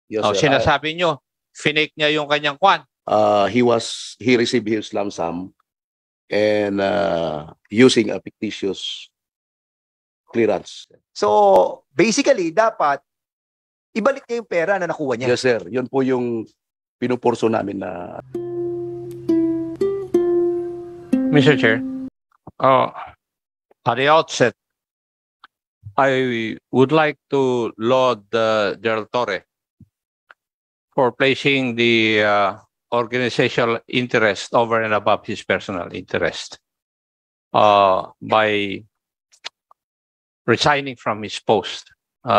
Yes, Oh, sir. sinasabi nyo, finake niya yung kanyang kwan. He received his lump sum and using a fictitious clearance. So, basically, dapat ibalik niya yung pera na nakuha niya. Yes, sir. Yun po yung pinupurso namin na... Mr. Chair, at the outset, I would like to laud Gerald Torre for placing the organizational interest over and above his personal interest by resigning from his post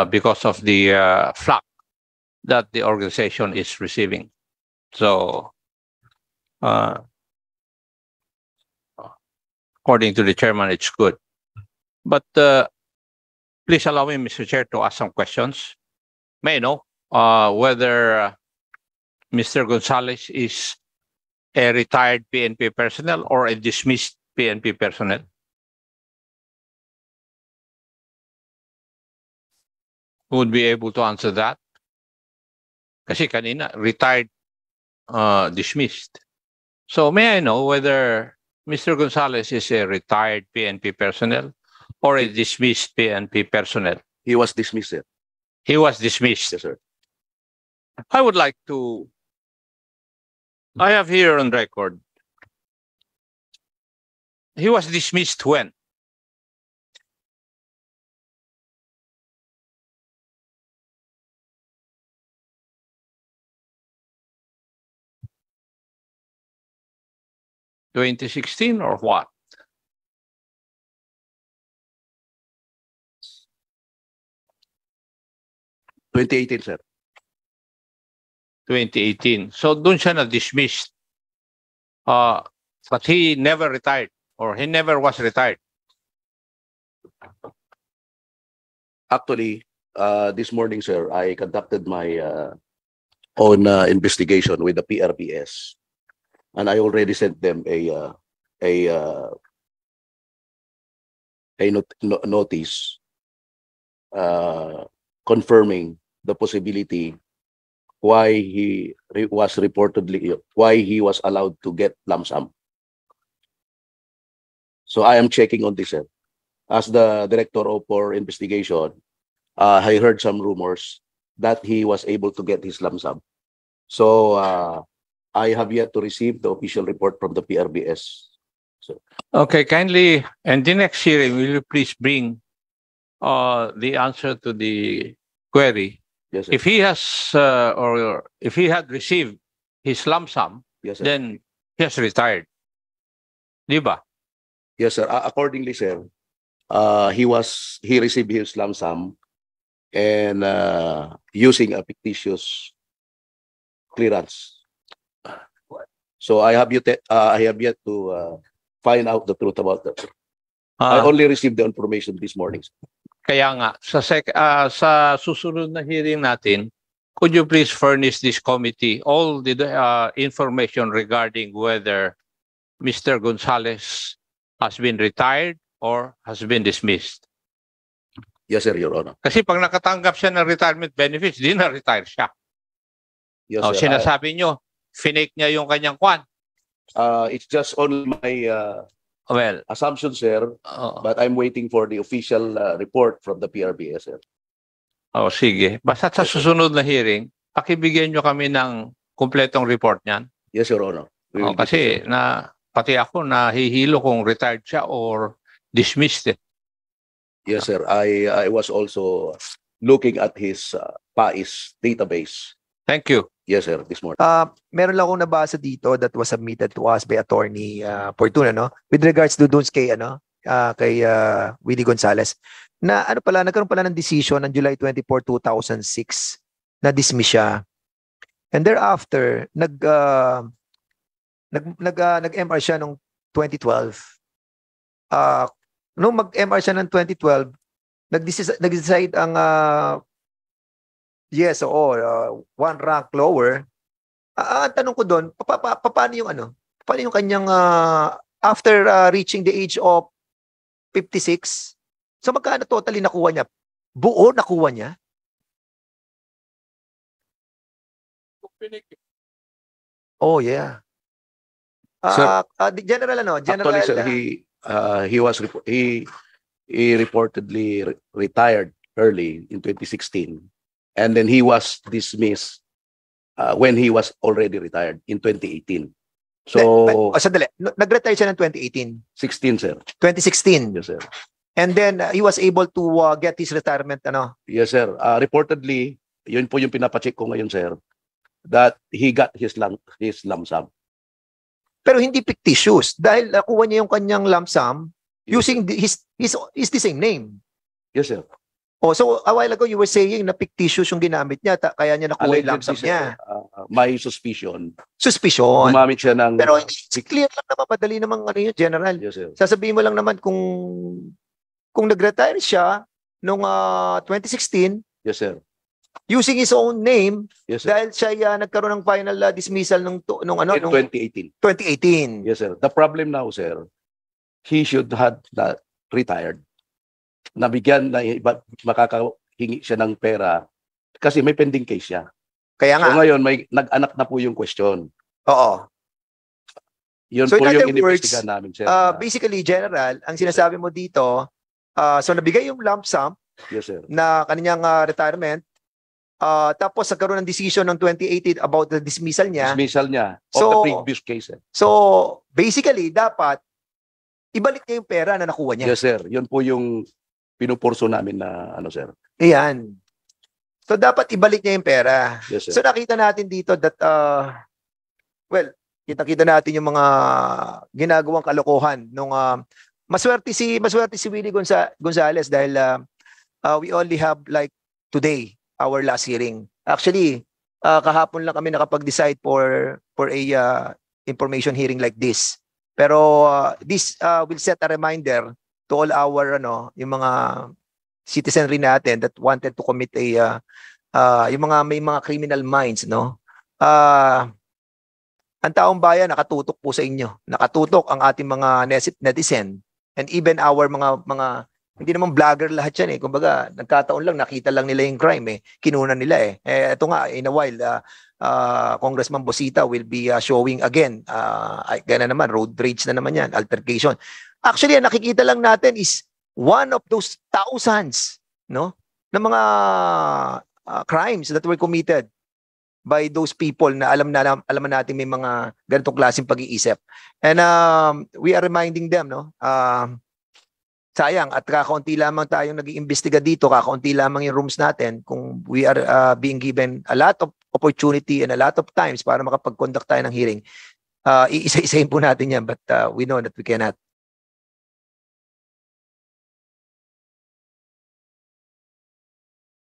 because of the flack that the organization is receiving. So, according to the chairman, it's good. But please allow me, Mr. Chair, to ask some questions. May I know whether Mr. Gonzales is a retired PNP personnel or a dismissed PNP personnel? Who would be able to answer that? Kasi kanina, retired, dismissed. So may I know whether Mr. Gonzales is a retired PNP personnel or a dismissed PNP personnel? He was dismissed, sir. He was dismissed. Yes, sir. I would like to, I have here on record, he was dismissed when? (2016) or what? (2018), sir. 2018. So dun siya na-dismissed. But he never retired or he never was retired. Actually, this morning, sir, I conducted my own investigation with the PRBS, and I already sent them a notice confirming the possibility why he was allowed to get lump sum. So I am checking on this, sir. As the director for investigation, I heard some rumors that he was able to get his lump sum. So I have yet to receive the official report from the PRBS. So, okay, kindly, and the next hearing, will you please bring the answer to the query? yes, sir. If he has or if he had received his lump sum, Yes, sir. then he has retired. Di ba? Yes, sir. Accordingly, sir, he received his lump sum and using a fictitious clearance. So I have yet to find out the truth about that. I only received the information this morning. Kaya nga, sa susunod na hearing natin, could you please furnish this committee all the information regarding whether Mr. Gonzales has been retired or has been dismissed? Yes, sir, Your Honor. Kasi pag nakatanggap siya ng retirement benefits, di na-retire siya. Yes, sir. Sinasabi nyo, finake niya yung kanyang kwan. It's just only my assumption, sir, but I'm waiting for the official report from the PRBS, sir. Sige. Basta sa susunod na hearing, pakibigyan nyo kami ng kumpletong report niyan. Yes, Your Honor. Kasi pati ako nahihilo kung retired siya or dismissed. Yes, sir. I was also looking at his PAIS database. Thank you. Yes, sir, this morning. Meron lang akong nabasa dito that was submitted to us by Attorney Fortuna, no? With regards to doon kay Willie Gonzales, na nagkaroon pala ng decision on July 24, 2006 na dismiss siya. And thereafter, nag-MR siya noong 2012. Nung mag-MR siya ng 2012, nag-decide ang yes, one rank lower. Ang tanong ko doon, paano yung kanyang after reaching the age of 56? So magkano totally nakuha niya? Buo nakuha niya? Oh, yeah. Sir, General, General, Actually, sir, he reportedly retired early in 2016, and then he was dismissed when he was already retired in 2018. So, sandali. Nag-retire siya ng 2018, 16, sir. 2016. Yes, sir. And then he was able to get his retirement, Yes, sir. Reportedly, yun po yung pinapacheck ko ngayon, sir, that he got his lump sum. pero hindi fictitious dahil nakuha niya yung kanyang lump sum Yes, using his the same name. Yes, sir. Oh, so a while ago you were saying na fictitious yung ginamit niya kaya niya nakuha yung lump sum Allegedly, niya. sir, my suspicion, Suspicion. gumamit siya ng... Pero it's clear lang naman, madali namang yun, General. Yes, sir. Sasabihin mo lang naman kung nag-retire siya noong 2016 Yes, sir. using his own name Yes, sir. dahil siya nagkaroon ng final dismissal nung In nung 2018. 2018. Yes, sir. The problem now, sir, he should have retired. Nabigyan na makakahingi siya ng pera kasi may pending case siya. Kaya nga. So ngayon may nag-anak na po yung question. Oo. Yun So po in yung other words, inimbestigahan namin, sir. Basically, General, ang sinasabi mo dito, so nabigay yung lump sum Yes, sir. na kanyang retirement, tapos nagkaroon ng decision ng 2018 about the dismissal niya. Dismissal niya of So- the previous case, sir. So, basically, dapat ibalik niya yung pera na nakuha niya. Yes, sir. Yun po yung pinupurso namin na sir. Ayan. So, dapat ibalik niya yung pera. Yes, sir. So, nakita natin dito that, well, kita-kita natin yung mga ginagawang kalokohan nung maswerte si Willie Gonzales dahil we only have like today our last hearing. Actually, kahapon lang kami nakapag-decide for a information hearing like this. Pero this will set a reminder to all our yung mga citizenry natin that wanted to commit yung mga may mga criminal minds, ang taong bayan nakatutok po sa inyo. Nakatutok ang ating mga netizen and even our mga hindi naman vlogger lahat yan Kumbaga, nagkataon lang nakita lang nila yung crime kinunan nila ito nga in a while Congressman Bosita will be showing again gana naman road rage na naman yan, altercation. Actually, ang nakikita lang natin is one of those thousands na mga crimes that were committed by those people na alam natin may mga ganitong klaseng pag-iisip. And we are reminding them, sayang at kakaunti lamang tayong nag-iimbestiga dito, kakaunti lamang yung rooms natin kung we are being given a lot of opportunity and a lot of times para makapag-conduct tayo ng hearing. Iisa-isahin po natin yan but we know that we cannot.